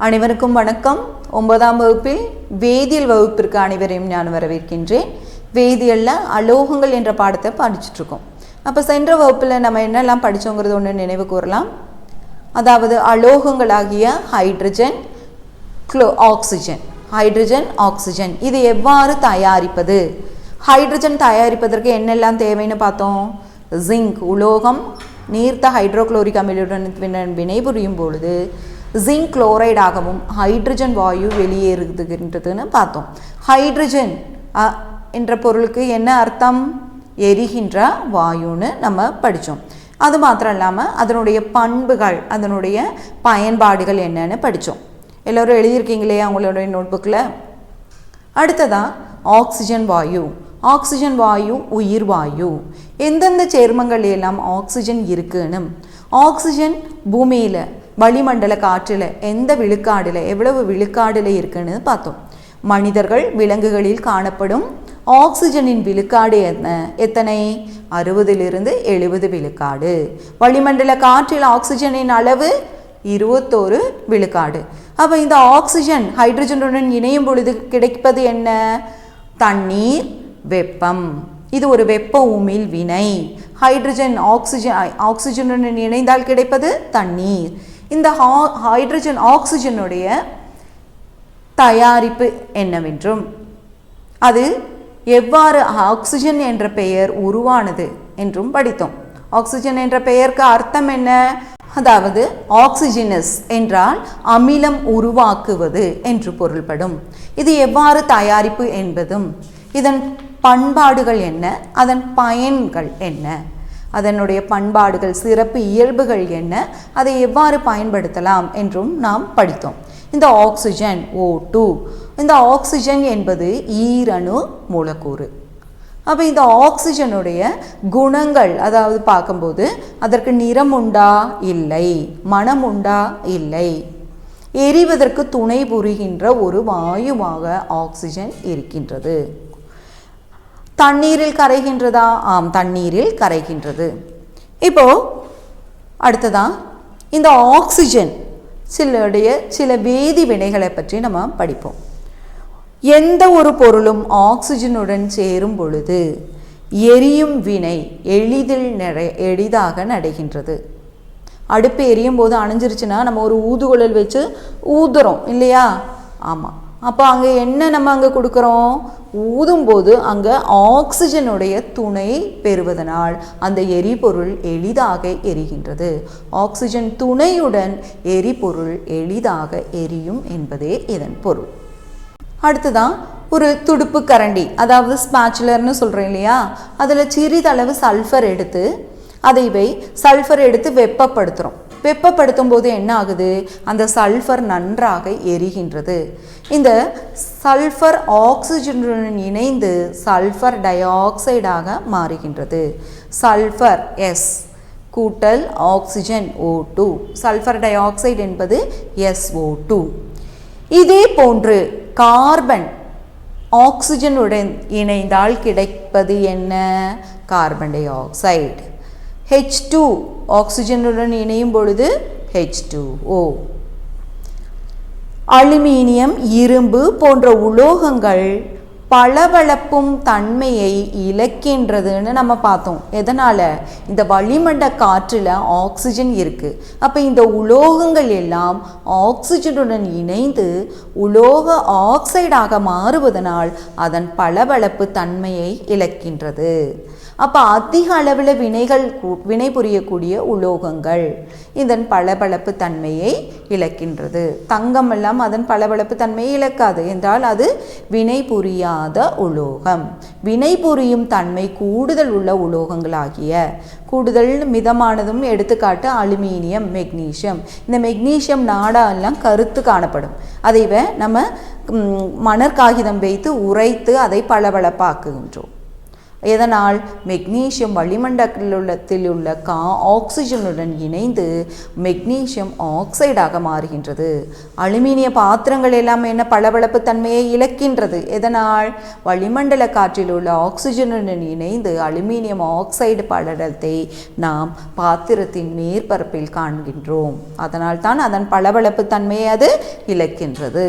அனைவருக்கும் வணக்கம். 9ஆம் வகுப்பில் வேதியியல் வகுப்பிற்கு அனைவரையும் நான் வரவேற்கின்றேன். வேதியியல்ல அலோகங்கள் என்ற பாடத்தை படிச்சுட்டு இருக்கோம். அப்போ சென்ற வகுப்பில் நம்ம என்னெல்லாம் படித்தோங்கிறது ஒன்று நினைவு கூறலாம். அதாவது அலோகங்களாகிய ஹைட்ரஜன், ஆக்சிஜன் இது எவ்வாறு தயாரிப்பது, ஹைட்ரஜன் தயாரிப்பதற்கு என்னெல்லாம் தேவைன்னு பார்த்தோம். ஜிங்க் உலோகம் நீர்த்த ஹைட்ரோக்ளோரிக் அமிலத்துடன் வினைபுரியும் பொழுது ஜிங்க் குளோரைடு ஆகவும் ஹைட்ரஜன் வாயு வெளியேறுகின்றதுன்னு பார்த்தோம். ஹைட்ரஜன் என்ற பொருளுக்கு என்ன அர்த்தம்? எரிகின்ற வாயுன்னு நம்ம படித்தோம். அது மாத்திரம் இல்லாமல் அதனுடைய பண்புகள், அதனுடைய பயன்பாடுகள் என்னன்னு படித்தோம். எல்லோரும் எழுதியிருக்கீங்களே அவங்களுடைய நோட்புக்கில். அடுத்ததான் ஆக்சிஜன் வாயு உயிர் வாயு. எந்தெந்த சேர்மங்கள் எல்லாம் ஆக்சிஜன் இருக்குன்னு, ஆக்சிஜன் பூமியில் வளிமண்டல காற்றில் எந்த விழுக்காடில் எவ்வளவு விழுக்காடில் இருக்குன்னு பார்த்தோம். மனிதர்கள் விலங்குகளில் காணப்படும் ஆக்சிஜனின் விழுக்காடு எத்தனை? 60லிருந்து 70 விழுக்காடு. வளிமண்டல காற்றில் ஆக்சிஜனின் அளவு 21 விழுக்காடு. அப்போ இந்த ஆக்சிஜன் ஹைட்ரஜனுடன் இணையும் பொழுது கிடைப்பது என்ன? தண்ணீர், வெப்பம். இது ஒரு வெப்ப உமிழ் வினை. ஹைட்ரஜன் ஆக்சிஜனுடன் இணைந்தால் கிடைப்பது தண்ணீர். இந்த ஹைட்ரஜன் ஆக்சிஜனுடைய தயாரிப்பு என்னவென்றும், அது எவ்வாறு ஆக்சிஜன் என்ற பெயர் உருவானது என்றும் படித்தோம். ஆக்சிஜன் என்ற பெயருக்கு அர்த்தம் என்ன? அதாவது ஆக்சிஜனஸ் என்றால் அமிலம் உருவாக்குவது என்று பொருள்படும். இது எவ்வாறு தயாரிப்பு என்பதும், இதன் பண்பாடுகள் என்ன, அதன் பயன்கள் என்ன, அதனுடைய பண்பாடுகள், சிறப்பு இயல்புகள் என்ன, அதை எவ்வாறு பயன்படுத்தலாம் என்றும் நாம் படித்தோம். இந்த ஆக்சிஜன் O2, இந்த ஆக்சிஜன் என்பது ஈரணு மூலக்கூறு. அப்போ இந்த ஆக்சிஜனுடைய குணங்கள், அதாவது பார்க்கும்போது அதற்கு நிறம் உண்டா? இல்லை. மனம் உண்டா? இல்லை. எரிவதற்கு துணை புரிகின்ற ஒரு வாயுவாக ஆக்சிஜன் இருக்கின்றது. தண்ணீரில் கரைகின்றதா? ஆம், தண்ணீரில் கரைகின்றது. இப்போ அடுத்ததான் இந்த ஆக்சிஜன் சில வேதி வினைகளை பற்றி நம்ம படிப்போம். எந்த ஒரு பொருளும் ஆக்சிஜனுடன் சேரும் பொழுது எரியும் வினை எளிதாக நடைகின்றது. அடுப்பு எரியும் போது அணைஞ்சிருச்சுன்னா நம்ம ஒரு ஊதுகுழல் வச்சு ஊதுறோம் இல்லையா? ஆமாம். அப்போ அங்கே என்ன நம்ம அங்கே கொடுக்குறோம்? ஊதும்போது அங்கே ஆக்சிஜனுடைய துணை பெறுவதனால் அந்த எரிபொருள் எளிதாக எரிகின்றது. ஆக்சிஜன் துணையுடன் எரிபொருள் எளிதாக எரியும் என்பதே இதன் பொருள். அடுத்ததான் ஒரு துடுப்பு கரண்டி, அதாவது ஸ்பாச்சுலர்னு சொல்கிறேன் இல்லையா? அதில் சிறிதளவு சல்ஃபர் எடுத்து சல்ஃபர் எடுத்து வெப்பப்படுத்தும் போது என்ன ஆகுது? அந்த சல்ஃபர் நன்றாக எரிகின்றது. இந்த சல்ஃபர் ஆக்சிஜனுடன் இணைந்து சல்ஃபர் டை ஆக்சைடாக மாறுகின்றது. சல்ஃபர் எஸ் கூட்டல் oxygen O2, sulphur di oxide என்பது SO2. இதே போன்று கார்பன் ஆக்சிஜனுடன் இணைந்தால் கிடைப்பது என்ன? Carbon di oxide. H2 ஆக்சிஜனுடன் இணையும் பொழுது H2O. அலுமினியம், இரும்பு போன்ற உலோகங்கள் பளபளப்பும் தன்மையை இழக்கின்றதுன்னு நம்ம பார்த்தோம். எதனால்? இந்த வளிமண்டல காற்றில் ஆக்சிஜன் இருக்குது. அப்போ இந்த உலோகங்கள் எல்லாம் ஆக்சிஜனுடன் இணைந்து உலோக ஆக்சைடாக மாறுவதனால் அதன் பளபளப்பு தன்மையை இழக்கின்றது. அப்போ அதிக அளவில் வினை புரியக்கூடிய உலோகங்கள் இதன் பளபளப்பு தன்மையை இழக்கின்றது. தங்கம் எல்லாம் அதன் பளபளப்பு தன்மையை இழக்காது என்றால் அது வினை புரியாத உலோகம். வினை புரியும் தன்மை கூடுதல் உள்ள உலோகங்களாகிய, கூடுதல் மிதமானதும் எடுத்துக்காட்டு அலுமினியம், மெக்னீசியம். இந்த மெக்னீசியம் நாடெல்லாம் கருத்து காணப்படும். அதை நம்ம மணற்காகிதம் வைத்து உரைத்து அதை பளபளப்பாக்குகின்றோம். எதனால் மெக்னீசியம் வளிமண்டலத்தில் உள்ள ஆக்சிஜனுடன் இணைந்து மெக்னீசியம் ஆக்சைடாக மாறுகின்றது. அலுமினிய பாத்திரங்கள் எல்லாம் என்ன பளபளப்பு தன்மையை இழக்கின்றது. எதனால் வளிமண்டல காற்றில் உள்ள ஆக்சிஜனுடன் இணைந்து அலுமினியம் ஆக்சைடு படலத்தை நாம் பாத்திரத்தின் மேற்பரப்பில் காண்கின்றோம். அதனால் தான் அதன் பளபளப்பு தன்மையை அது இழக்கின்றது.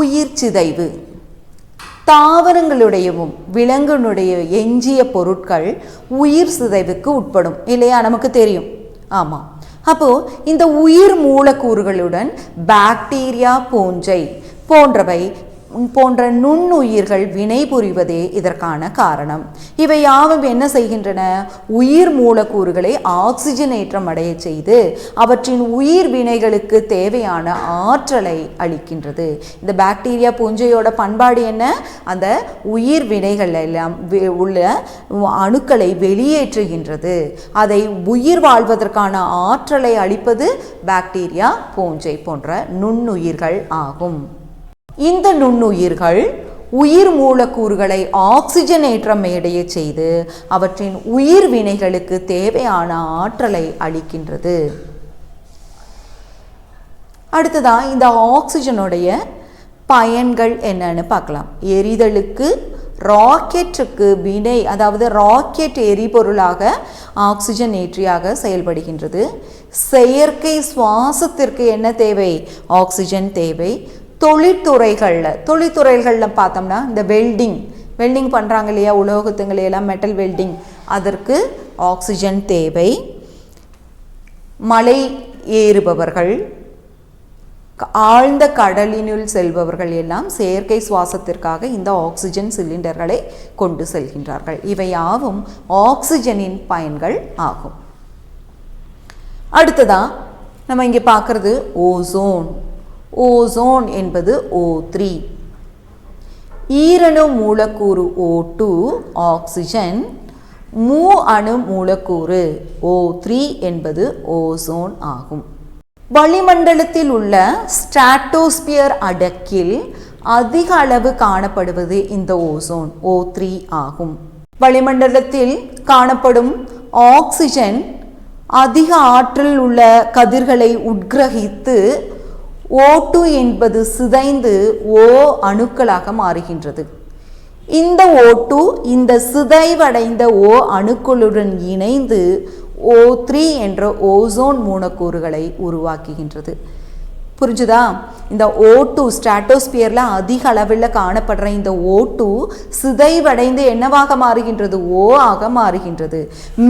உயிர் சிதைவு. தாவரங்களுடையவும் விலங்குனுடைய எஞ்சிய பொருட்கள் உயிர் சிதைவுக்கு உட்படும் இல்லையா, நமக்கு தெரியும். ஆமாம். அப்போது இந்த உயிர் மூலக்கூறுகளுடன் பாக்டீரியா போன்றவை போன்ற நுண்ணுயிர்கள் வினை புரிவதே இதற்கான காரணம். இவை யாவும் என்ன செய்கின்றன? உயிர் மூலக்கூறுகளை ஆக்சிஜனேற்றம் அடைய செய்து அவற்றின் உயிர் வினைகளுக்கு தேவையான ஆற்றலை அளிக்கின்றது. இந்த பாக்டீரியா பூஞ்சையோட பண்பாடு என்ன? அந்த உயிர் வினைகள் எல்லாம் உள்ள அணுக்களை வெளியேற்றுகின்றது. அதை உயிர் வாழ்வதற்கான ஆற்றலை அளிப்பது பாக்டீரியா பூஞ்சை போன்ற நுண்ணுயிர்கள் ஆகும். இந்த நுண்ணுயிர்கள் உயிர் மூலக்கூறுகளை ஆக்சிஜனேற்றம் அடைய செய்து அவற்றின் உயிர் வினைகளுக்கு தேவையான ஆற்றலை அளிக்கின்றது. அடுத்ததா இந்த ஆக்சிஜனுடைய பயன்கள் என்னன்னு பார்க்கலாம். எரிதலுக்கு, ராக்கெட்டுக்கு வினை, அதாவது ராக்கெட் எரிபொருளாக ஆக்சிஜன் ஏற்றியாக செயல்படுகின்றது. செயற்கை சுவாசத்திற்கு என்ன தேவை? ஆக்சிஜன் தேவை. தொழிற்துறைகளில் பார்த்தோம்னா இந்த வெல்டிங் பண்ணுறாங்க இல்லையா, உலோகத்துங்களையெல்லாம் மெட்டல் வெல்டிங், அதற்கு ஆக்சிஜன் தேவை. மலை ஏறுபவர்கள், ஆழ்ந்த கடலினுள் செல்பவர்கள் எல்லாம் செயற்கை சுவாசத்திற்காக இந்த ஆக்சிஜன் சிலிண்டர்களை கொண்டு செல்கின்றார்கள். இவையாவும் ஆக்சிஜனின் பயன்கள் ஆகும். அடுத்ததா நம்ம இங்கே பார்க்கறது ஓசோன். ஓசோன் என்பது O3. ஈரணு மூலக்கூறு O2 ஆக்சிஜன், மூ அணு மூலக்கூறு O3 என்பது ஓசோன் ஆகும். வளிமண்டலத்தில் உள்ள ஸ்ட்ராட்டோஸ்பியர் அடுக்கில் அதிக அளவு காணப்படுவது இந்த ஓசோன் O3 ஆகும். வளிமண்டலத்தில் காணப்படும் ஆக்சிஜன் அதிக ஆற்றல் உள்ள கதிர்களை உட்கிரகித்து O2 என்பது சிதைந்து O அணுக்களாக மாறுகின்றது. இந்த O2 இந்த சிதைவடைந்த O அணுக்களுடன் இணைந்து O3 என்ற ஓசோன் மூலக்கூறுகளை உருவாக்குகின்றது. புரிஞ்சுதா? இந்த O2 ஸ்ட்ராட்டோஸ்பியரில் அதிக அளவில் காணப்படுற இந்த O2 சிதைவடைந்து என்னவாக மாறுகின்றது? O ஆக மாறுகின்றது.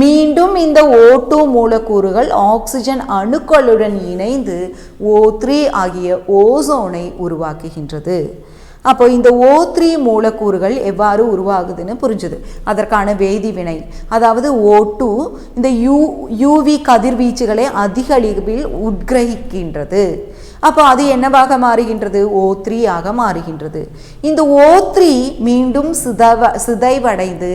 மீண்டும் இந்த O2 மூலக்கூறுகள் ஆக்சிஜன் அணுக்களுடன் இணைந்து O3 ஆகிய ஓசோனை உருவாக்குகின்றது. அப்போ இந்த O3 மூலக்கூறுகள் எவ்வாறு உருவாகுதுன்னு புரிஞ்சுது. அதற்கான வேதிவினை, அதாவது O2 இந்த யூவி கதிர்வீச்சுகளை அதிக அளவில் உட்கிரகிக்கின்றது. அப்போ அது என்னவாக மாறுகின்றது? O3 ஆக மாறுகின்றது. இந்த O3 மீண்டும் சிதைவடைந்து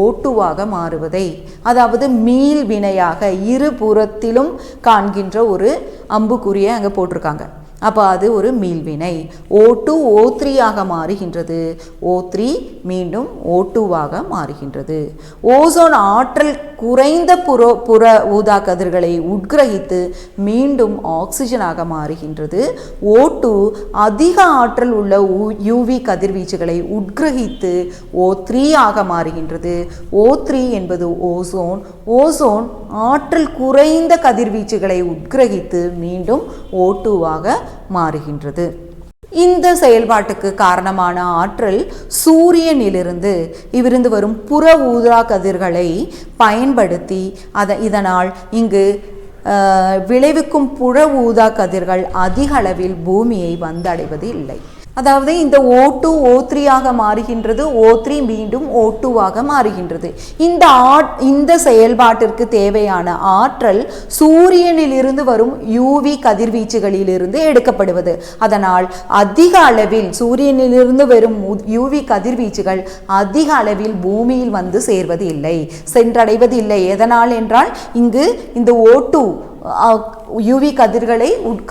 O2 ஆக மாறுவதை, அதாவது மீள் வினையாக இருபுறத்திலும் காண்கின்ற ஒரு அம்புக்குறியை அங்கே போட்டிருக்காங்க. அப்போ அது ஒரு மீள்வினை. O2 O3 ஆக மாறுகின்றது. O3 மீண்டும் O2 ஆக மாறுகின்றது. ஓசோன் ஆற்றல் குறைந்த புற ஊதா கதிர்களை உட்கிரகித்து மீண்டும் ஆக்சிஜனாக மாறுகின்றது. O2 அதிக ஆற்றல் உள்ள யூவி கதிர்வீச்சுகளை உட்கிரகித்து O3 ஆக மாறுகின்றது. O3 என்பது ஓசோன். ஓசோன் ஆற்றல் குறைந்த கதிர்வீச்சுகளை உட்கிரகித்து மீண்டும் O2 ஆக மாறுகின்றது. இந்த செயல்பாட்டுக்கு காரணமான ஆற்றல் சூரியனிலிருந்து வரும் புற ஊதா கதிர்களை பயன்படுத்தி இதனால் இங்கு விளைவிக்கும் புற ஊதா கதிர்கள் அதிக அளவில் பூமியை வந்தடைவது இல்லை. அதாவது இந்த O2 O3 ஆக மாறுகின்றது. O3 மீண்டும் O2 ஆக மாறுகின்றது. இந்த செயல்பாட்டிற்கு தேவையான ஆற்றல் சூரியனிலிருந்து வரும் யூவி கதிர்வீச்சுகளிலிருந்து எடுக்கப்படுவது. அதனால் அதிக அளவில் சூரியனிலிருந்து வரும் யூவி கதிர்வீச்சுகள் அதிக அளவில் பூமியில் வந்து சேர்வது இல்லை, சென்றடைவது இல்லை. எதனால் என்றால் இங்கு இந்த O2 யூவி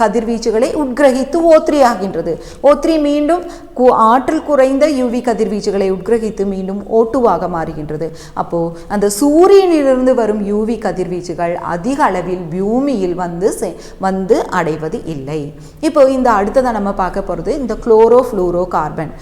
கதிர்வீச்சுகளை உட்கிரகித்து O3 ஆகின்றது. O3 மீண்டும் ஆற்றல் குறைந்த யூவி கதிர்வீச்சுகளை உட்கிரகித்து மீண்டும் O2ஆக மாறுகின்றது. அப்போ அந்த சூரியனிலிருந்து வரும் யூவி கதிர்வீச்சுகள் அதிக அளவில் பூமியில் வந்து அடைவது இல்லை. இப்போ இந்த அடுத்ததான் நம்ம பார்க்க போகிறது இந்த chlorofluoro carbon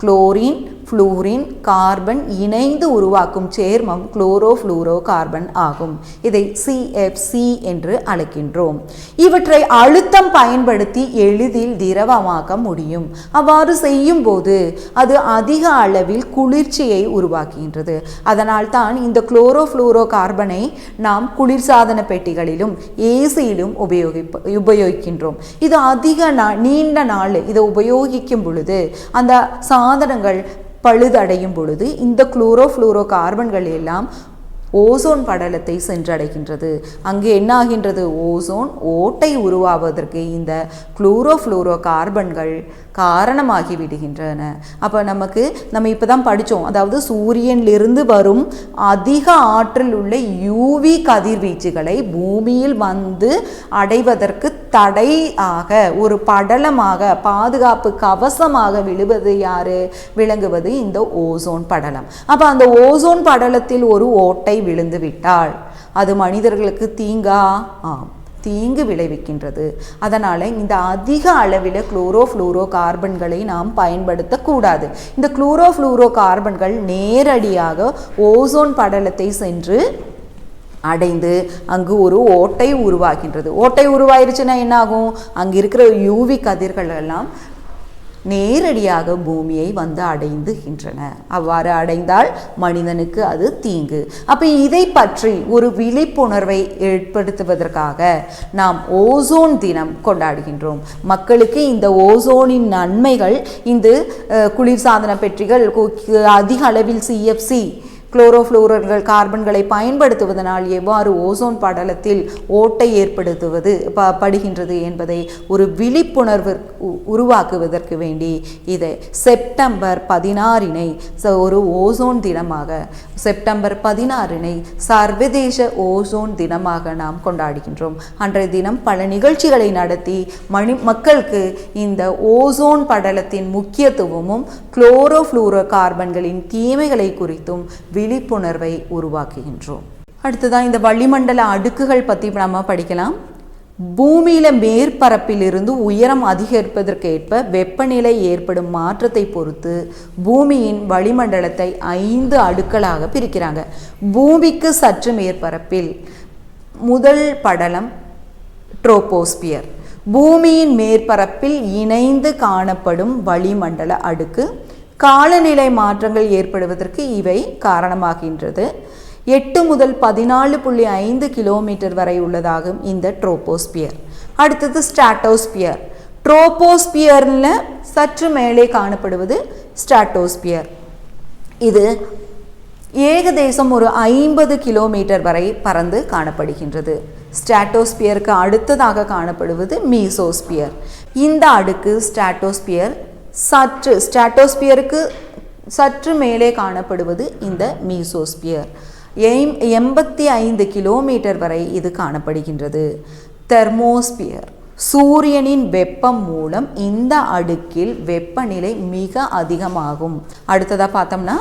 chlorine fluorine carbon இணைந்து உருவாக்கும் சேர்மம் குளோரோஃப்ளூரோ கார்பன் ஆகும். இதை CFC என்று அழைக்கின்றோம். இவற்றை அழுத்தம் பயன்படுத்தி எளிதில் திரவமாக்க முடியும். அவ்வாறு செய்யும் போது அது அதிக அளவில் குளிர்ச்சியை உருவாக்குகின்றது. அதனால் தான் இந்த குளோரோஃப்ளூரோ கார்பனை நாம் குளிர்சாதன பெட்டிகளிலும் ஏசியிலும் உபயோகிக்கின்றோம். இது அதிக நீண்ட நாள் இதை உபயோகிக்கும் பொழுது அந்த சாதனங்கள் பழுதடையும் பொழுது இந்த குளோரோஃப்ளூரோ கார்பன்கள் எல்லாம் ஓசோன் படலத்தை சென்றடைகின்றது. அங்கே என்ன ஆகின்றது? ஓசோன் ஓட்டை உருவாவதற்கு இந்த குளோரோஃப்ளூரோ கார்பன்கள் காரணமாகி விடுகின்றன. அப்போ நம்ம இப்போ தான் படித்தோம், அதாவது சூரியனிலிருந்து வரும் அதிக ஆற்றல் உள்ள யூவி கதிர்வீச்சுகளை பூமியில் வந்து அடைவதற்கு தடையாக ஒரு படலமாக பாதுகாப்பு கவசமாக விளங்குவது இந்த ஓசோன் படலம். அப்போ அந்த ஓசோன் படலத்தில் ஒரு ஓட்டை விழுந்து விட்டால் அது மனிதர்களுக்கு தீங்கு விளைவிக்கின்றது. அதனால் இந்த அதிக அளவில் குளோரோஃப்ளூரோ கார்பன்களை நாம் பயன்படுத்தக்கூடாது. இந்த குளோரோஃப்ளூரோ கார்பன்கள் நேரடியாக ஓசோன் படலத்தை சென்று அடைந்து அங்கு ஒரு ஓட்டை உருவாகின்றது. ஓட்டை உருவாயிருச்சுன்னா என்ன ஆகும்? அங்கே இருக்கிற யூவி கதிர்கள் எல்லாம் நேரடியாக பூமியை வந்து அடைந்துகின்றன. அவ்வாறு அடைந்தால் மனிதனுக்கு அது தீங்கு. அப்போ இதை பற்றி ஒரு விழிப்புணர்வை ஏற்படுத்துவதற்காக நாம் ஓசோன் தினம் கொண்டாடுகின்றோம். மக்களுக்கு இந்த ஓசோனின் நன்மைகள், இந்த குளிர்சாதன பெட்டிகள் அதிக அளவில் CFC குளோரோஃப்ளூரர்கள் கார்பன்களை பயன்படுத்துவதனால் எவ்வாறு ஓசோன் படலத்தில் ஓட்டை படுகின்றது என்பதை ஒரு விழிப்புணர்வு உருவாக்குவதற்கு வேண்டி இதை செப்டம்பர் 16 ஒரு ஓசோன் தினமாக, செப்டம்பர் 16 சர்வதேச ஓசோன் தினமாக நாம் கொண்டாடுகின்றோம். அன்றைய தினம் பல நிகழ்ச்சிகளை நடத்தி மக்களுக்கு இந்த ஓசோன் படலத்தின் முக்கியத்துவமும் குளோரோஃப்ளூரோ கார்பன்களின் தீமைகளை குறித்தும் விழிப்புணர்வை உருவாக்குகின்றோம். அடுத்ததான் இந்த வளிமண்டல அடுக்குகள் பற்றி நம்ம படிக்கலாம். பூமியில மேற்பரப்பிலிருந்து உயரம் அதிகரிப்பதற்கு ஏற்ப வெப்பநிலை ஏற்படும் மாற்றத்தை பொறுத்து பூமியின் வளிமண்டலத்தை 5 அடுக்களாக பிரிக்கிறாங்க. பூமிக்கு சற்று மேற்பரப்பில் முதல் படலம் ட்ரோபோஸ்பியர். பூமியின் மேற்பரப்பில் இணைந்து காணப்படும் வளிமண்டல அடுக்கு. காலநிலை மாற்றங்கள் ஏற்படுவதற்கு இவை காரணமாகின்றது. 8 முதல் 14.5 கிலோமீட்டர் வரை உள்ளதாகும் இந்த ட்ரோபோஸ்பியர். அடுத்தது ஸ்ட்ராட்டோஸ்பியர். ட்ரோபோஸ்பியரில் சற்று மேலே காணப்படுவது ஸ்ட்ராட்டோஸ்பியர். இது ஏகதேசம் ஒரு 50 கிலோமீட்டர் வரை பறந்து காணப்படுகின்றது. ஸ்ட்ராட்டோஸ்பியருக்கு அடுத்ததாக காணப்படுவது மீசோஸ்பியர். இந்த அடுக்கு ஸ்ட்ராட்டோஸ்பியருக்கு சற்று மேலே காணப்படுவது இந்த மீசோஸ்பியர். 85 கிலோமீட்டர் வரை இது காணப்படுகின்றது. தெர்மோஸ்பியர். சூரியனின் வெப்பம் மூலம் இந்த அடுக்கில் வெப்பநிலை மிக அதிகமாகும். அடுத்ததாக பார்த்தோம்னா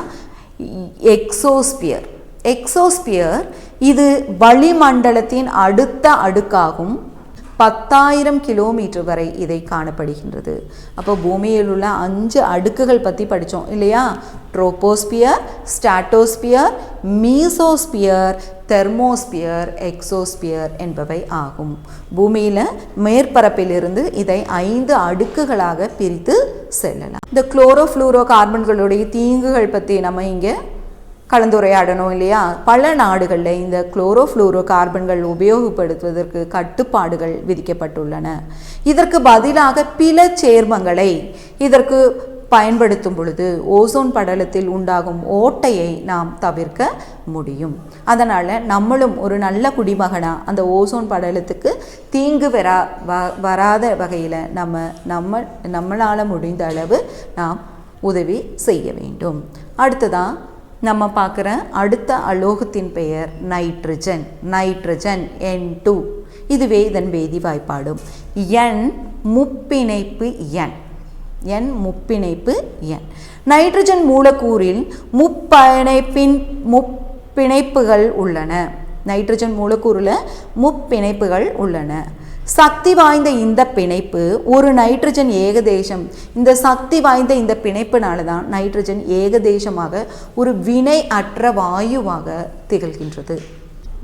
எக்ஸோஸ்பியர் இது வளிமண்டலத்தின் அடுத்த அடுக்காகும். 10,000 கிலோமீட்டர் வரை இதை காணப்படுகின்றது. அப்போ பூமியில் உள்ள 5 அடுக்குகள் பற்றி படித்தோம் இல்லையா? Troposphere, stratosphere, mesosphere, thermosphere, exosphere என்பவை ஆகும். பூமியில் மேற்பரப்பிலிருந்து இதை 5 அடுக்குகளாக பிரித்து செல்லலாம். இந்த குளோரோஃப்ளூரோ கார்பன்களுடைய தீங்குகள் பற்றி நம்ம இங்கே கலந்துரையாடணும் இல்லையா? பல நாடுகளில் இந்த குளோரோஃப்ளூரோ கார்பன்கள் உபயோகப்படுத்துவதற்கு கட்டுப்பாடுகள் விதிக்கப்பட்டுள்ளன. இதற்கு பதிலாக பிற சேர்மங்களை இதற்கு பயன்படுத்தும் பொழுது ஓசோன் படலத்தில் உண்டாகும் ஓட்டையை நாம் தவிர்க்க முடியும். அதனால் நம்மளும் ஒரு நல்ல குடிமகனாக அந்த ஓசோன் படலத்துக்கு தீங்கு வராத வகையில் நம்மளால் முடிந்த அளவு நாம் உதவி செய்ய வேண்டும். அடுத்ததான் நம்ம பார்க்குற அடுத்த அலோகத்தின் பெயர் நைட்ரஜன். Nitrogen N2. இதுவே இதன் வேதி வாய்ப்பாடும். N முப்பிணைப்பு N முப்பிணைப்பு N. நைட்ரஜன் மூலக்கூறில் முப்பிணைப்புகள் உள்ளன. நைட்ரஜன் மூலக்கூறில் முப்பிணைப்புகள் உள்ளன. சக்தி வாய்ந்த இந்த பிணைப்பு ஒரு நைட்ரஜன் ஏகதேசம். இந்த சக்தி வாய்ந்த இந்த பிணைப்பினால தான் நைட்ரஜன் ஏகதேசமாக ஒரு வினை அற்ற வாயுவாக திகழ்கின்றது.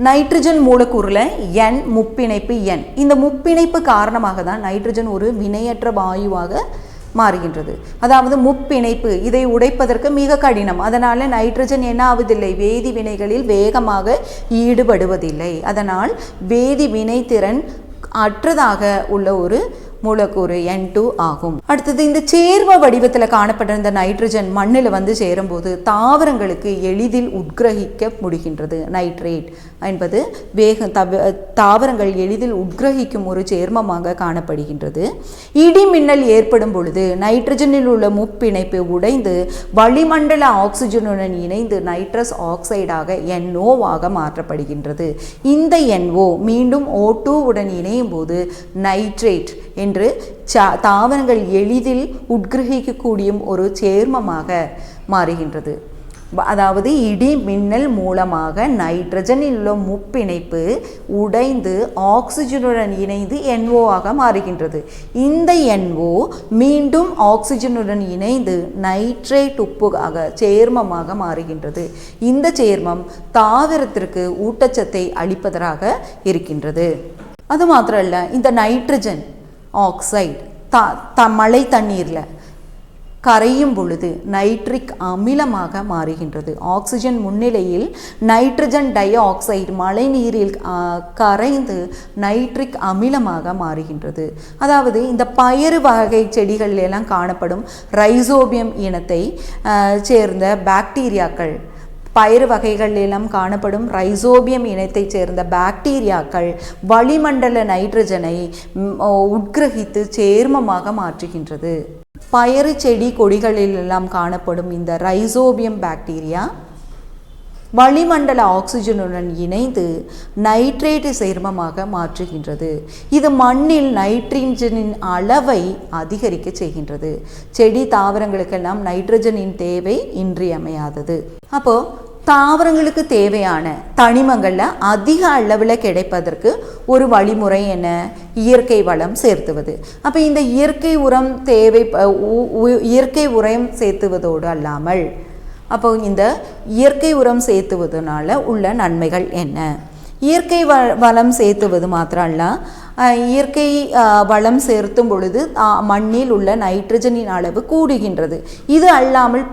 நைட்ரஜன் மூலக்கூறில் N முப்பிணைப்பு N. இந்த முப்பிணைப்பு காரணமாக தான் நைட்ரஜன் ஒரு வினையற்ற வாயுவாக மாறுகின்றது. அதாவது முப்பிணைப்பு இதை உடைப்பதற்கு மிக கடினம். அதனால் நைட்ரஜன் என்ன ஆவதில்லை, வேதி வினைகளில் வேகமாக ஈடுபடுவதில்லை. அதனால் வேதி வினைத்திறன் அற்றதாக உள்ள ஒரு மூலக்கூறு N2 ஆகும். அடுத்தது, இந்த சேர்ம வடிவத்தில் காணப்படுற இந்த நைட்ரஜன் மண்ணில் வந்து சேரும்போது தாவரங்களுக்கு எளிதில் உட்கிரகிக்க முடிகின்றது. நைட்ரேட் என்பது தாவரங்கள் எளிதில் உட்கிரகிக்கும் ஒரு சேர்மமாக காணப்படுகின்றது. இடி மின்னல் ஏற்படும் பொழுது நைட்ரஜனில் உள்ள முப்பிணைப்பு உடைந்து வளிமண்டல ஆக்சிஜனுடன் இணைந்து நைட்ரஸ் ஆக்சைடாக NO மாற்றப்படுகின்றது. இந்த NO மீண்டும் O2 உடன் இணையும் போது நைட்ரேட் என்று தாவரங்கள் எளிதில் உட்கிரகிக்கக்கூடிய ஒரு சேர்மமாக மாறுகின்றது. அதாவது இடி மின்னல் மூலமாக நைட்ரஜனில் உள்ள முப்பிணைப்பு உடைந்து ஆக்சிஜனுடன் இணைந்து NO மாறுகின்றது. இந்த NO மீண்டும் ஆக்சிஜனுடன் இணைந்து நைட்ரேட் உப்பாக சேர்மமாக மாறுகின்றது. இந்த சேர்மம் தாவரத்திற்கு ஊட்டச்சத்தை அளிப்பதாக இருக்கின்றது. அது மாத்திரமல்ல, இந்த நைட்ரஜன் ஆக்சைடு மழை தண்ணீரில் கரையும் பொழுது நைட்ரிக் அமிலமாக மாறுகின்றது. ஆக்சிஜன் முன்னிலையில் நைட்ரஜன் டை ஆக்சைடு மழை நீரில் கரைந்து நைட்ரிக் அமிலமாக மாறுகின்றது. அதாவது இந்த பயறு வகை செடிகள் எல்லாம் காணப்படும் ரைசோபியம் இனத்தை சேர்ந்த பாக்டீரியாக்கள், பயிறு வகைகள் எல்லாம் காணப்படும் ரைசோபியம் இனத்தைச் சேர்ந்த பாக்டீரியாக்கள் வளிமண்டல நைட்ரஜனை உட்கிரகித்து சேர்மமாக மாற்றுகின்றது. பயறு செடி கொடிகளில் எல்லாம் காணப்படும் இந்த ரைசோபியம் பாக்டீரியா வளிமண்டல ஆக்சிஜனுடன் இணைந்து நைட்ரேட் சேர்மமாக மாற்றுகின்றது. இது மண்ணில் நைட்ரஜனின் அளவை அதிகரிக்க செய்கின்றது. செடி தாவரங்களுக்கெல்லாம் நைட்ரஜனின் தேவை இன்றியமையாதது. அப்போ தாவரங்களுக்கு தேவையான தனிமங்களில் அதிக அளவில் கிடைப்பதற்கு ஒரு வழிமுறை என்ன? இயற்கை வளம் சேர்த்துவது. அப்போ இந்த இயற்கை உரம் சேர்த்துவதோடு அல்லாமல் அப்போ இந்த இயற்கை உரம் சேர்த்துவதனால உள்ள நன்மைகள் என்ன? இயற்கை வளம் சேர்த்துவது மாத்திரம் அல்ல, இயற்கை வளம் சேர்த்தும் பொழுது மண்ணில் உள்ள நைட்ரஜனின் அளவு கூடுகின்றது. இது அல்லாமல்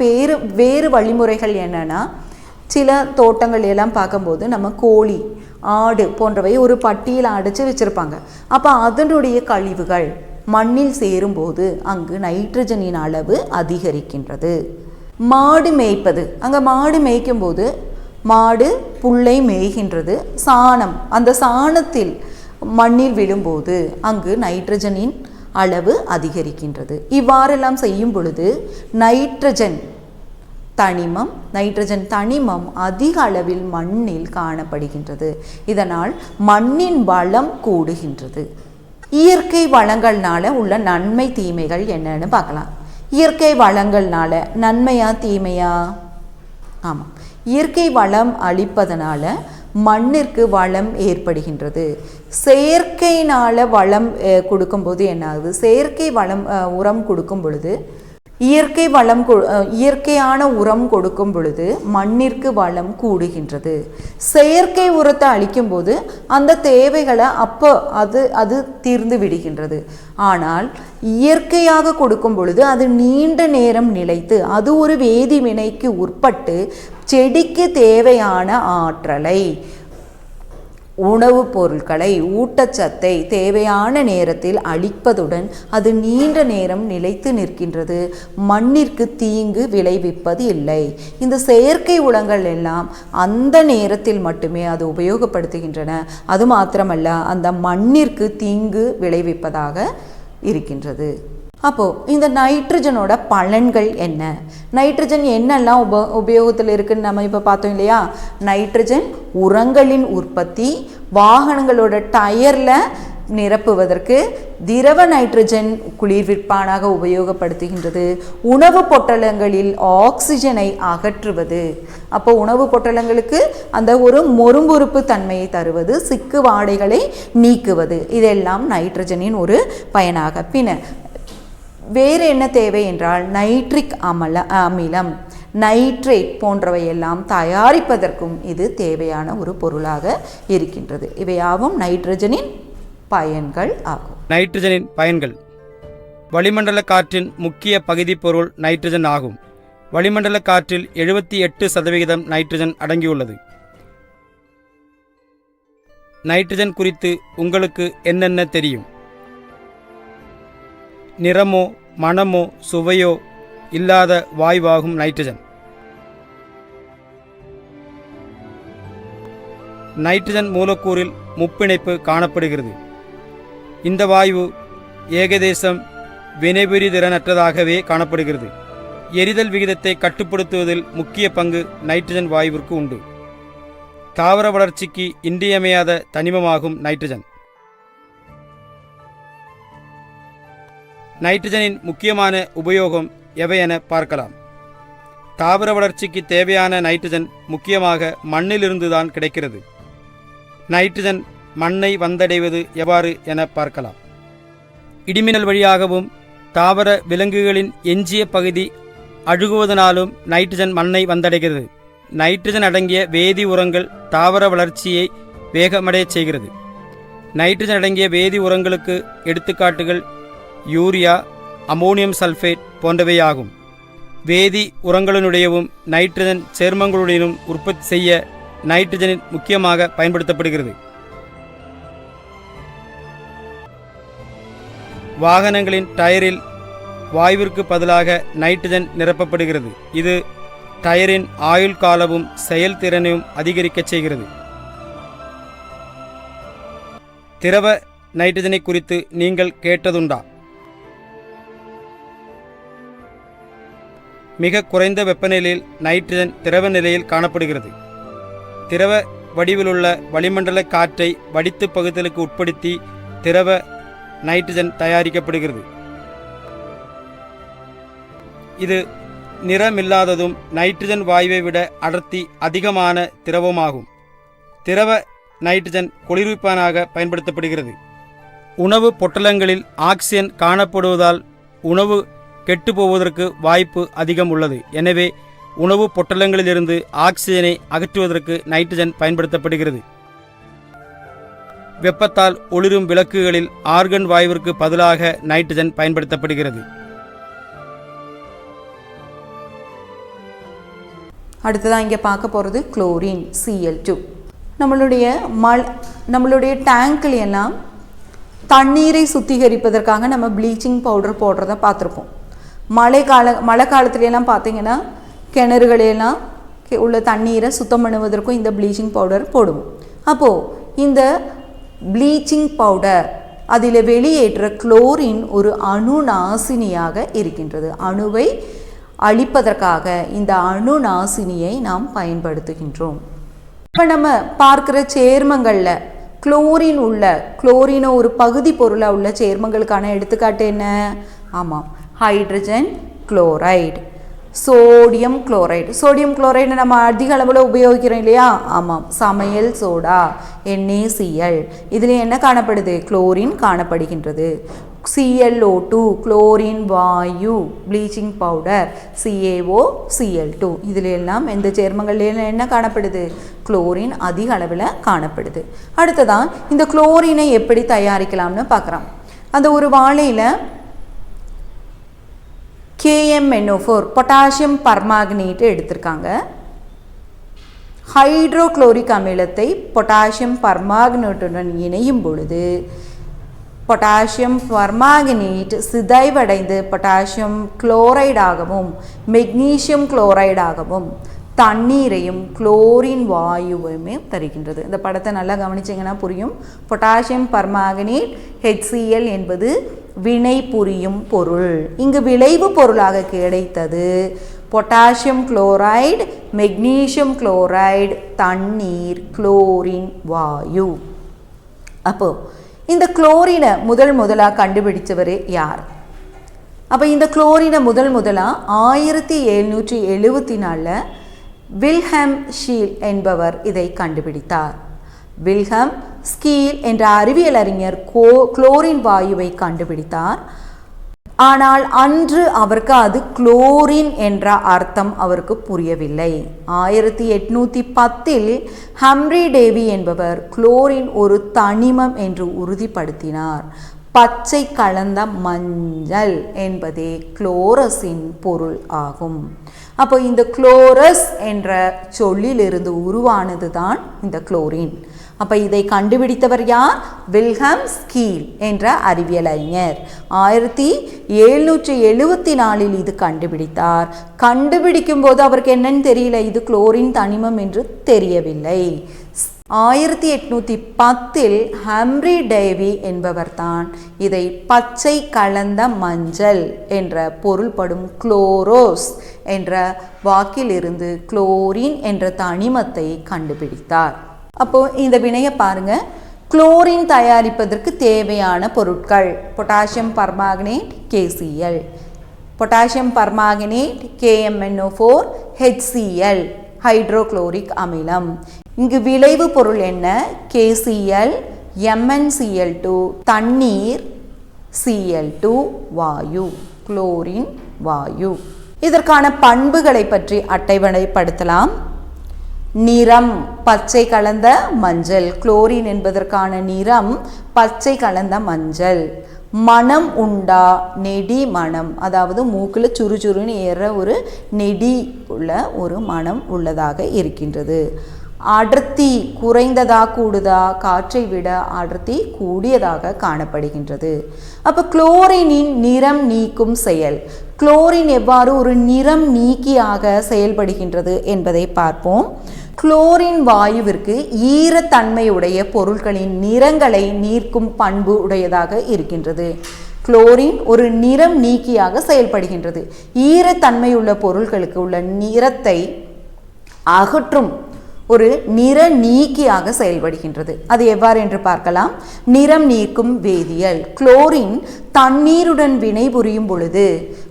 வேறு வழிமுறைகள் என்னன்னா, சில தோட்டங்கள் எல்லாம் பார்க்கும்போது நம்ம கோழி, ஆடு போன்றவை ஒரு பட்டியில் அடைச்சி வச்சுருப்பாங்க. அப்போ அதனுடைய கழிவுகள் மண்ணில் சேரும்போது அங்கு நைட்ரஜனின் அளவு அதிகரிக்கின்றது. மாடு மேய்ப்பது, அங்கே மாடு மேய்க்கும் போது மாடு புல்லை மேய்கின்றது. சாணம், அந்த சாணத்தில் மண்ணில் விழும்போது அங்கு நைட்ரஜனின் அளவு அதிகரிக்கின்றது. இவ்வாறெல்லாம் செய்யும் பொழுது நைட்ரஜன் தனிமம் அதிக அளவில் மண்ணில் காணப்படுகின்றது. இதனால் மண்ணின் வளம் கூடுகின்றது. இயற்கை வளங்கள்னால உள்ள நன்மை தீமைகள் என்னன்னு பார்க்கலாம். இயற்கை வளங்கள்னால நன்மையா தீமையா? ஆமாம், இயற்கை வளம் அளிப்பதனால மண்ணிற்கு வளம் ஏற்படுகின்றது. செயற்கையினால வளம் கொடுக்கும்போது என்ன ஆகுது? செயற்கை வளம் உரம் கொடுக்கும் பொழுது இயற்கையான உரம் கொடுக்கும் பொழுது மண்ணிற்கு வளம் கூடுகின்றது. செயற்கை உரத்தை அளிக்கும் போது அந்த தேவைகளை அது தீர்ந்து விடுகின்றது. ஆனால் இயற்கையாக கொடுக்கும் பொழுது அது நீண்ட நேரம் நிலைத்து அது ஒரு வேதி வினைக்கு உட்பட்டு செடிக்கு தேவையான ஆற்றலை, உணவுப் பொருட்களை, ஊட்டச்சத்தை தேவையான நேரத்தில் அளிப்பதுடன் அது நீண்ட நேரம் நிலைத்து நிற்கின்றது. மண்ணிற்கு தீங்கு விளைவிப்பது இல்லை. இந்த செயற்கை உரங்கள் எல்லாம் அந்த நேரத்தில் மட்டுமே அது உபயோகப்படுத்துகின்றன. அது மாத்திரமல்ல, அந்த மண்ணிற்கு தீங்கு விளைவிப்பதாக இருக்கின்றது. அப்போது இந்த நைட்ரஜனோட பலன்கள் என்ன, நைட்ரஜன் என்னெல்லாம் உபயோகத்தில் இருக்குதுன்னு நம்ம இப்போ பார்த்தோம் இல்லையா. நைட்ரஜன் உரங்களின் உற்பத்தி, வாகனங்களோட டயரில் நிரப்புவதற்கு, திரவ நைட்ரஜன் குளிர்விப்பானாக உபயோகப்படுத்துகின்றது, உணவு பொட்டலங்களில் ஆக்சிஜனை அகற்றுவது, அப்போ உணவு பொட்டலங்களுக்கு அந்த ஒரு மொறுமொறுப்பு தன்மையை தருவது, சிக்கு வாடைகளை நீக்குவது, இதெல்லாம் நைட்ரஜனின் ஒரு பயனாக. பின்ன வேறு என்ன தேவை என்றால் நைட்ரிக் அமிலம், நைட்ரேட் போன்றவையெல்லாம் தயாரிப்பதற்கும் இது தேவையான ஒரு பொருளாக இருக்கின்றது. இவையாவும் நைட்ரஜனின் பயன்கள் ஆகும். நைட்ரஜனின் பயன்கள். வளிமண்டல காற்றின் முக்கிய பகுதி பொருள் நைட்ரஜன் ஆகும். வளிமண்டல காற்றில் 78% நைட்ரஜன் அடங்கியுள்ளது. நைட்ரஜன் குறித்து உங்களுக்கு என்னென்ன தெரியும்? நிறமோ மணமோ சுவையோ இல்லாத வாயுவாகும் நைட்ரஜன். நைட்ரஜன் மூலக்கூறில் முப்பிணைப்பு காணப்படுகிறது. இந்த வாயு ஏகதேசம் வினைபுரிதிறனற்றதாகவே காணப்படுகிறது. எரிதல் விகிதத்தை கட்டுப்படுத்துவதில் முக்கிய பங்கு நைட்ரஜன் வாயுவிற்கு உண்டு. தாவர வளர்ச்சிக்கு இன்றியமையாத தனிமமாகும் நைட்ரஜன். நைட்ரஜனின் முக்கியமான உபயோகம் எவை என பார்க்கலாம். தாவர வளர்ச்சிக்கு தேவையான நைட்ரஜன் முக்கியமாக மண்ணிலிருந்துதான் கிடைக்கிறது. நைட்ரஜன் மண்ணை வந்தடைவது எவ்வாறு என பார்க்கலாம். இடிமின்னல் வழியாகவும் தாவர விலங்குகளின் எஞ்சிய பகுதி அழுகுவதனாலும் நைட்ரஜன் மண்ணை வந்தடைகிறது. நைட்ரஜன் அடங்கிய வேதி உரங்கள் தாவர வளர்ச்சியை வேகமடைய செய்கிறது. நைட்ரஜன் அடங்கிய வேதி உரங்களுக்கு எடுத்துக்காட்டுகள் யூரியா, அமோனியம் சல்ஃபேட் போன்றவையாகும். வேதி உரங்களினுடையவும் நைட்ரஜன் சேர்மங்களுடனும் உற்பத்தி செய்ய நைட்ரஜனின் முக்கியமாக பயன்படுத்தப்படுகிறது. வாகனங்களின் டயரில் வாயுவிற்கு பதிலாக நைட்ரஜன் நிரப்பப்படுகிறது. இது டயரின் ஆயுள் காலமும் செயல்திறனையும் அதிகரிக்கச் செய்கிறது. திரவ நைட்ரஜனை குறித்து நீங்கள் கேட்டதுண்டா? மிக குறைந்த வெப்பநிலையில் நைட்ரஜன் திரவ நிலையில் காணப்படுகிறது. திரவ வடிவிலுள்ள வளிமண்டல காற்றை வடித்து பகுத்தலுக்கு உட்படுத்தி திரவ நைட்ரஜன் தயாரிக்கப்படுகிறது. இது நிறமில்லாததும் நைட்ரஜன் வாயுவை விட அடர்த்தி அதிகமான திரவமாகும். திரவ நைட்ரஜன் குளிர்விப்பானாக பயன்படுத்தப்படுகிறது. உணவு பொட்டலங்களில் ஆக்சிஜன் காணப்படுவதால் உணவு கெட்டுப்போவதற்கு வாய்ப்பு அதிகம் உள்ளது. எனவே உணவு பொட்டலங்களிலிருந்து ஆக்சிஜனை அகற்றுவதற்கு நைட்ரஜன் பயன்படுத்தப்படுகிறது. வெப்பத்தால் ஒளிரும் விளக்குகளில் ஆர்கன் வாயுவிற்கு பதிலாக நைட்ரஜன் பயன்படுத்தப்படுகிறது. அடுத்ததான் இங்கே பார்க்க போகிறது குளோரின் Cl2. நம்மளுடைய டேங்கில் எல்லாம் தண்ணீரை சுத்திகரிப்பதற்காக நம்ம ப்ளீச்சிங் பவுடர் போடுறத பார்த்துருப்போம். மழை காலத்துலலாம் பார்த்திங்கன்னா கிணறுகளெல்லாம் உள்ள தண்ணீரை சுத்தம் பண்ணுவதற்கும் இந்த ப்ளீச்சிங் பவுடர் போடுவோம். அப்போது இந்த ப்ளீச்சிங் பவுடர் அதில் வெளியேற்ற குளோரின் ஒரு அணுநாசினியாக இருக்கின்றது. அணுவை அழிப்பதற்காக இந்த அணுநாசினியை நாம் பயன்படுத்துகின்றோம். இப்போ நம்ம பார்க்குற சேர்மங்களில் குளோரினை ஒரு பகுதி பொருளாக உள்ள சேர்மங்களுக்கான எடுத்துக்காட்டு என்ன? ஆமாம், ஹைட்ரஜன் குளோரைடு, சோடியம் குளோரைடு நம்ம அதிக அளவில் உபயோகிக்கிறோம் இல்லையா? ஆமாம், சமையல் சோடா, NaCl, இதில் என்ன காணப்படுது? குளோரின் காணப்படுகின்றது. ClO2 குளோரின் வாயு, ப்ளீச்சிங் பவுடர், CaOCl2, இதில் எல்லாம் இந்த சேர்மங்கள் என்ன காணப்படுது? குளோரின் அதிக அளவில் காணப்படுது. அடுத்ததான் இந்த குளோரினை எப்படி தயாரிக்கலாம்னு பார்க்குறோம். அந்த ஒரு வாழையில் KMNO4 பொட்டாசியம் பர்மாங்கனேட் எடுத்திருக்காங்க. ஹைட்ரோக்ளோரிக் அமிலத்தை பொட்டாசியம் பர்மாங்கனேட்டுடன் இணையும் பொழுது பொட்டாசியம் பர்மாங்கனேட் சிதைவடைந்து பொட்டாசியம் குளோரைடாகவும் மெக்னீசியம் குளோரைடாகவும் தண்ணீரையும் குளோரின் வாயுவையுமே தருகின்றது. இந்த படத்தை நல்லா கவனிச்சிங்கன்னா புரியும். பொட்டாசியம் பர்மாங்கனேட் HCl என்பது வினை புரியும் பொருள். இங்கு விளைவு பொருளாக கிடைத்தது பொட்டாசியம் குளோரைடு, மெக்னீசியம் குளோரைடு, தண்ணீர், குளோரின் வாயு. அப்போ இந்த குளோரினை முதலாக கண்டுபிடிச்சவர் யார்? அப்போ இந்த குளோரினை முதலாக 1774 வில்ஹெம் ஷீல் என்பவர் இதை கண்டுபிடித்தார். வில்ஹெம் ஸ்கீல் என்ற அறிவியல் அறிஞர் குளோரின் வாயுவை கண்டுபிடித்தார். ஆனால் அன்று அவருக்கு அது குளோரின் என்ற அர்த்தம் அவருக்கு புரியவில்லை. 1810 ஹம்ப்ரி டேவி என்பவர் குளோரின் ஒரு தனிமம் என்று உறுதிப்படுத்தினார். பச்சை கலந்த மஞ்சள் என்பதே குளோரஸின் பொருள் ஆகும். அப்போ இந்த குளோரஸ் என்ற சொல்லிலிருந்து உருவானது தான் இந்த குளோரின். அப்போ இதை கண்டுபிடித்தவர் யார்? வில்ஹெம் ஸ்கீல் என்ற அறிவியல் அறிஞர். 1774 இது கண்டுபிடித்தார். கண்டுபிடிக்கும் போது அவருக்கு என்னன்னு தெரியல, இது குளோரின் தனிமம் என்று தெரியவில்லை. 1810 ஹம்ப்ரி டேவி என்பவர் தான் இதை பச்சை கலந்த மஞ்சள் என்ற பொருள்படும் குளோரோஸ் என்ற வாக்கிலிருந்து குளோரின் என்ற தனிமத்தை கண்டுபிடித்தார். அப்போ இந்த வினையை பாருங்க. குளோரின் தயாரிப்பதற்கு தேவையான பொருட்கள் potassium permanganate KCl, potassium permanganate KMnO4, HCl hydrochloric அமிலம். இங்கு விளைவு பொருள் என்ன? KCl, MnCl2 தண்ணீர், Cl2 வாயு, குளோரின் வாயு. இதற்கான பண்புகளை பற்றி அட்டவணைப்படுத்தலாம். நிறம் பச்சை கலந்த மஞ்சள். குளோரின் என்பதற்கான நிறம் பச்சை கலந்த மஞ்சள். மனம் உண்டா? நெடி மனம், அதாவது மூக்கில் சுறுசுறுன்னு ஏற ஒரு நெடி உள்ள ஒரு மனம் உள்ளதாக இருக்கின்றது. அடர்த்தி குறைந்ததா கூடுதா? காற்றை விட அடர்த்தி கூடியதாக காணப்படுகின்றது. அப்போ குளோரினின் நிறம் நீக்கும் செயல். குளோரின் எவ்வாறு ஒரு நிறம் நீக்கியாக செயல்படுகின்றது என்பதை பார்ப்போம். குளோரின் வாயுவிற்கு ஈரத்தன்மையுடைய பொருட்களின் நிறங்களை நீக்கும் பண்பு உடையதாக இருக்கின்றது. குளோரின் ஒரு நிறம் நீக்கியாக செயல்படுகின்றது. ஈரத்தன்மையுள்ள பொருட்களுக்கு உள்ள நிறத்தை அகற்றும் ஒரு நிற நீக்கியாக செயல்படுகின்றது. அது எவ்வாறு என்று பார்க்கலாம். நிறம் நீக்கும் வேதியியல். குளோரின் தண்ணீருடன் வினைபுரியும் பொழுது,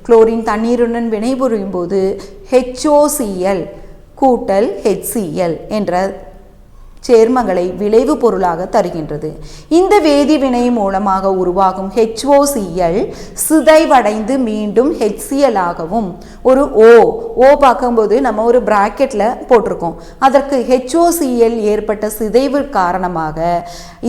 குளோரின் தண்ணீருடன் வினைபுரியும் போது HOCl கூட்டல் HCl என்ற சேர்மங்களை விளைவு பொருளாக தருகின்றது. இந்த வேதிவினை மூலமாக உருவாகும் HOCl சிதைவடைந்து மீண்டும் HCl ஆகவும் ஒரு O பார்க்கும்போது நம்ம ஒரு பிராக்கெட்ல போட்டிருக்கோம். அதற்கு HOCl ஏற்பட்ட சிதைவு காரணமாக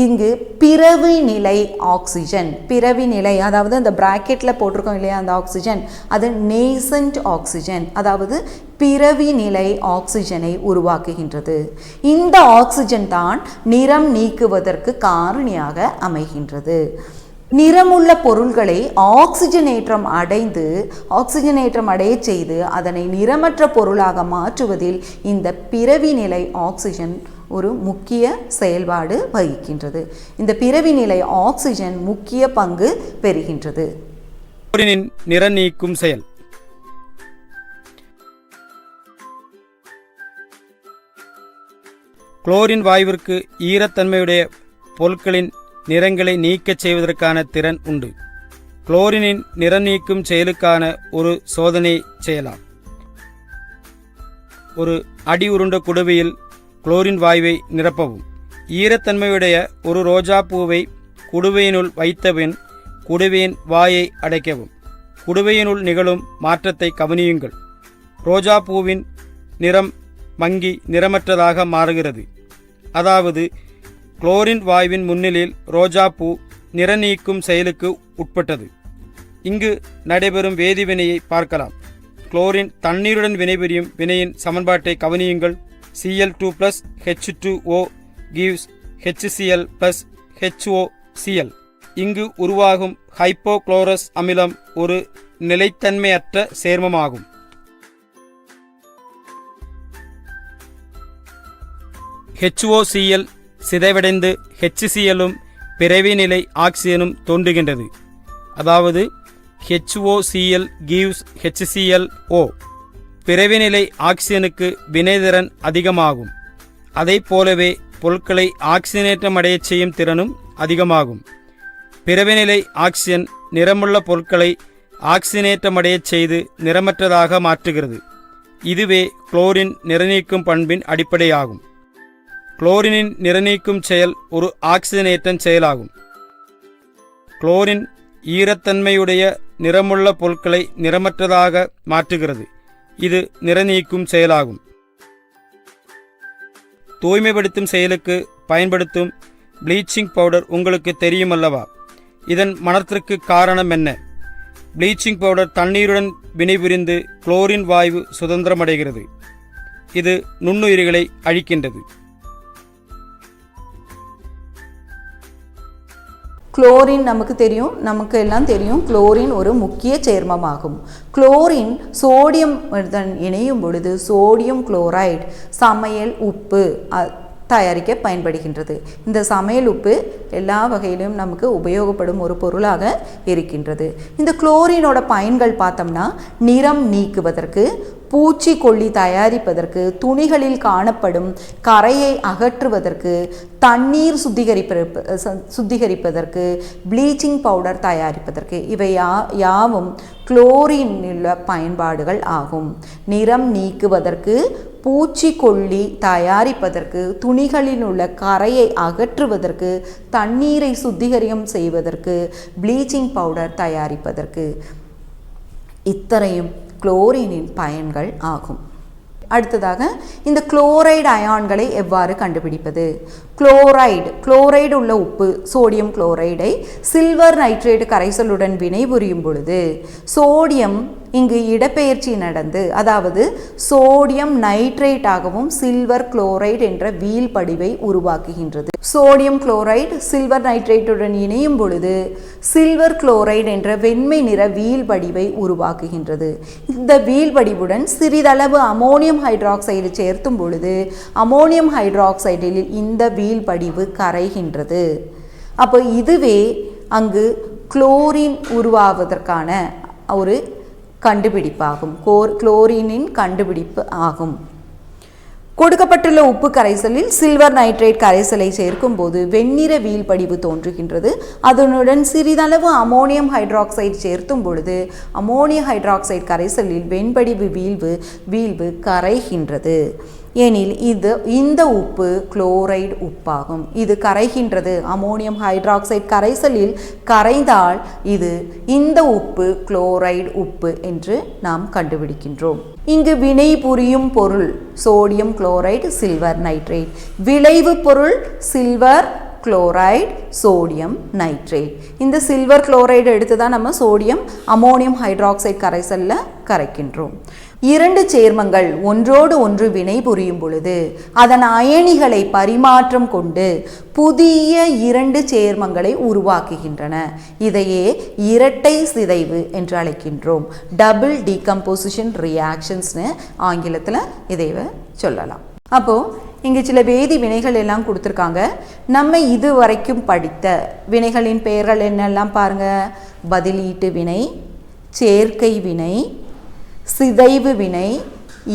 இங்கு பிறவி நிலை ஆக்சிஜன், பிறவி நிலை அதாவது அந்த பிராக்கெட்ல போட்டிருக்கோம் இல்லையா அந்த ஆக்சிஜன், அது நேசன்ட் ஆக்சிஜன், அதாவது பிறவி நிலை ஆக்சிஜனை உருவாக்குகின்றது. இந்த ஆக்சிஜன் தான் நிறம் நீக்குவதற்கு காரணியாக அமைகின்றது. நிறமுள்ள பொருள்களை ஆக்சிஜனேற்றம் அடைய செய்து அதனை நிறமற்ற பொருளாக மாற்றுவதில் இந்த பிறவி நிலை ஆக்சிஜன் ஒரு முக்கிய செயல்பாடு வகிக்கின்றது. இந்த பிறவி நிலை ஆக்சிஜன் முக்கிய பங்கு பெறுகின்றது. நிற நீக்கும் செயல். குளோரின் வாயுவிற்கு ஈரத்தன்மையுடைய பொருட்களின் நிறங்களை நீக்கச் செய்வதற்கான திறன் உண்டு. குளோரினின் நிற நீக்கும் செயலுக்கான ஒரு சோதனை செய்யலாம். ஒரு அடி உருண்ட குடுவையில் குளோரின் வாயுவை நிரப்பவும். ஈரத்தன்மையுடைய ஒரு ரோஜா பூவை குடுவையினுள் வைத்தபின் குடுவையின் வாயை அடைக்கவும். குடுவையினுள் நிகழும் மாற்றத்தை கவனியுங்கள். ரோஜா பூவின் நிறம் மங்கி நிறமற்றதாக மாறுகிறது. அதாவது குளோரின் வாயுவின் முன்னிலையில் ரோஜா பூ நிற நீக்கும் செயலுக்கு உட்பட்டது. இங்கு நடைபெறும் வேதிவினையை பார்க்கலாம். குளோரின் தண்ணீருடன் வினைபுரியும் வினையின் சமன்பாட்டை கவனியுங்கள். Cl2 H2O gives HCl HOCl. இங்கு உருவாகும் ஹைப்போகுளோரஸ் அமிலம் ஒரு நிலைத்தன்மையற்ற சேர்மமாகும். HOCl சிதைவடைந்து HClலும் பிறவி நிலை ஆக்சிஜனும் தோன்றுகின்றது. அதாவது HOCl gives HClO. பிறவிநிலை ஆக்சிஜனுக்கு வினைதிறன் அதிகமாகும். அதை போலவே பொருட்களை ஆக்சிஜனேற்றம் அடையச் செய்யும் திறனும் அதிகமாகும். பிறவிநிலை ஆக்சிஜன் நிறமுள்ள பொருட்களை ஆக்சிஜனேற்றமடையச் செய்து நிறமற்றதாக மாற்றுகிறது. இதுவே குளோரின் நிறநீக்கும் பண்பின் அடிப்படையாகும். குளோரினின் நிறநீக்கும் செயல் ஒரு ஆக்சிஜனேற்றம் செயலாகும். குளோரின் ஈரத்தன்மையுடைய நிறமுள்ள பொருட்களை நிறமற்றதாக மாற்றுகிறது. இது நிறநீக்கும் செயலாகும். தூய்மைப்படுத்தும் செயலுக்கு பயன்படுத்தும் ப்ளீச்சிங் பவுடர் உங்களுக்கு தெரியுமல்லவா? இதன் மணத்திற்கு காரணம் என்ன? ப்ளீச்சிங் பவுடர் தண்ணீருடன் வினைபுரிந்து குளோரின் வாயு சுதந்திரமடைகிறது. இது நுண்ணுயிரிகளை அழிக்கின்றது. குளோரின் நமக்கு எல்லாம் தெரியும் குளோரின் ஒரு முக்கிய சேர்மமாகும். குளோரின் சோடியம் இணையும் பொழுது சோடியம் குளோரைடு சமையல் உப்பு தயாரிக்க பயன்படுகின்றது. இந்த சமையல் உப்பு எல்லா வகையிலும் நமக்கு உபயோகப்படும் ஒரு பொருளாக இருக்கின்றது. இந்த குளோரினோட பயன்கள் பார்த்தோம்னா நிறம் நீக்குவதற்கு, பூச்சிக்கொல்லி தயாரிப்பதற்கு, துணிகளில் காணப்படும் கரையை அகற்றுவதற்கு, தண்ணீர் சுத்திகரிப்பதற்கு, ப்ளீச்சிங் பவுடர் தயாரிப்பதற்கு இவை யாவும் குளோரினுள்ள பயன்பாடுகள் ஆகும். நிறம் நீக்குவதற்கு, பூச்சிக்கொல்லி தயாரிப்பதற்கு, துணிகளில் உள்ள கரையை அகற்றுவதற்கு, தண்ணீரை சுத்திகரியம் செய்வதற்கு, ப்ளீச்சிங் பவுடர் தயாரிப்பதற்கு இத்தனையும் குளோரினின் பயன்கள் ஆகும். அடுத்ததாக இந்த குளோரைடு அயான்களை எவ்வாறு கண்டுபிடிப்பது? குளோரைடு உள்ள உப்பு சோடியம் குளோரைடை சில்வர் நைட்ரேட் கரைசலுடன் வினைபுரியும் பொழுது சோடியம் இங்கு இடப்பெயர்ச்சி நடந்து, அதாவது சோடியம் நைட்ரேட்டாகவும் சில்வர் குளோரைடு என்ற வீல் படிவை உருவாக்குகின்றது. சோடியம் குளோரைடு சில்வர் நைட்ரேட்டுடன் இணையும் பொழுது சில்வர் குளோரைடு என்ற வெண்மை நிற வீல் படிவை உருவாக்குகின்றது. இந்த வீல் படிவுடன் சிறிதளவு அமோனியம் ஹைட்ராக்சைடு சேர்த்தும் பொழுது அமோனியம் ஹைட்ராக்சைடில் இந்த வீல் படிவு கரைகின்றது. அப்போ இதுவே அங்கு குளோரின் உருவாவதற்கான ஒரு கண்டுபிடிப்பாகும். குளோரினின் கண்டுபிடிப்பு ஆகும். கொடுக்கப்பட்டுள்ள உப்பு கரைசலில் சில்வர் நைட்ரேட் கரைசலை சேர்க்கும் போது வெண்ணிற வீழ்படிவு தோன்றுகின்றது. அதனுடன் சிறிதளவு அமோனியம் ஹைட்ராக்சைடு சேர்த்தும் பொழுது அமோனியம் ஹைட்ராக்சைடு கரைசலில் வெண்படிவு வீழ்வு கரைகின்றது. எனில் இந்த உப்பு குளோரைடு உப்பாகும். இது கரைகின்றது. அமோனியம் ஹைட்ராக்சைடு கரைசலில் கரைந்தால் இந்த உப்பு குளோரைடு உப்பு என்று நாம் கண்டுபிடிக்கின்றோம். இங்கு வினை புரியும் பொருள் சோடியம் குளோரைடு சில்வர் நைட்ரேட், விளைவு பொருள் சில்வர் குளோரைடு சோடியம் நைட்ரேட். இந்த சில்வர் குளோரைடு எடுத்து தான் நம்ம சோடியம் அமோனியம் ஹைட்ராக்சைடு கரைசலில் கரைக்கின்றோம். இரண்டு சேர்மங்கள் ஒன்றோடு ஒன்று வினை புரியும் பொழுது அதன் அயனிகளை பரிமாற்றம் கொண்டு புதிய இரண்டு சேர்மங்களை உருவாக்குகின்றன. இதையே இரட்டை சிதைவு என்று அழைக்கின்றோம். டபுள் டீகம்போசிஷன் ரியாக்ஷன்ஸ்னு ஆங்கிலத்தில் இதை சொல்லலாம். அப்போது இங்கே சில வேதி வினைகள் எல்லாம் கொடுத்துருக்காங்க. நம்ம இதுவரைக்கும் படித்த வினைகளின் பெயர்கள் என்னெல்லாம் பாருங்கள். பதிலீட்டு வினை, சேர்க்கை வினை, சிதைவு வினை,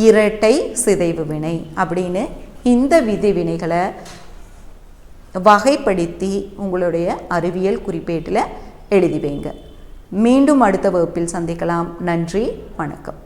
இரட்டை சிதைவு வினை அப்படின்னு இந்த விதி வினைகளை வகைப்படுத்தி உங்களுடைய அறிவியல் குறிப்பேட்டில் எழுதி வைங்க. மீண்டும் அடுத்த வகுப்பில் சந்திக்கலாம். நன்றி, வணக்கம்.